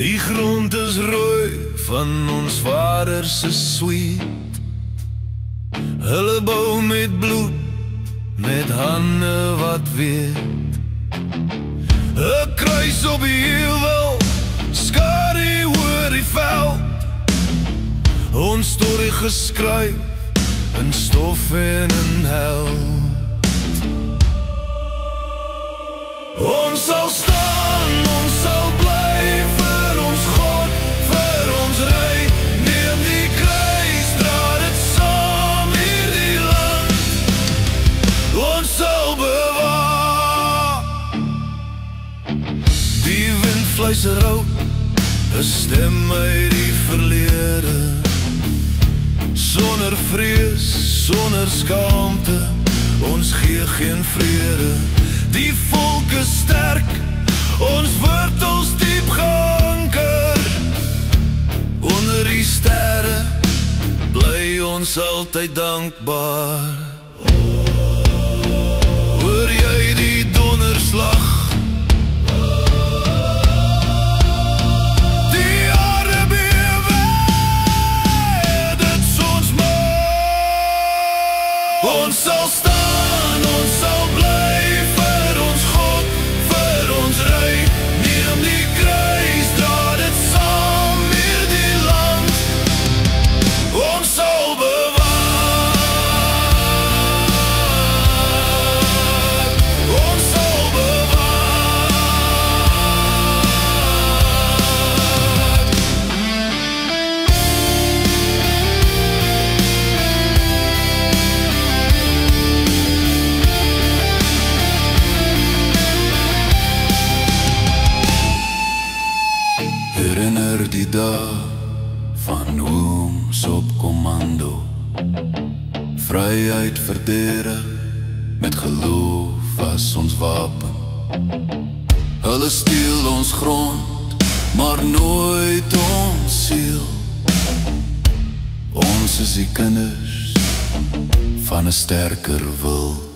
Die grond is rooi van ons vaders se sweet. Hulle bou met bloed, met hande wat weet. 'n kruis op die heuwel, skadu oor die veld. Ons storie geskryf in stof en in hel. Ons sal staan, ons sal bly vir ons God, vir ons ry. Neem die kruis, dra dit saam hierdie land. Ons sal bewaar. Die wind fluister uit 'n stem uit die verlede. Sonder vrees, sonder skaamte, ons gee geen vrede. Die volk is sterk, ons wortels diep geanker. Onder die sterre bly ons altyd dankbaar. Hoor jy die donderslag? Die aarde bewe, dit is ons maag. Ons sal staan, ons sal bly. Herinner die dag van ooms op commando, vryheid verdedig, met geloof as ons wapen. Hulle steel ons grond, maar nooit ons siel. Ons is die kinders van 'n sterker wil.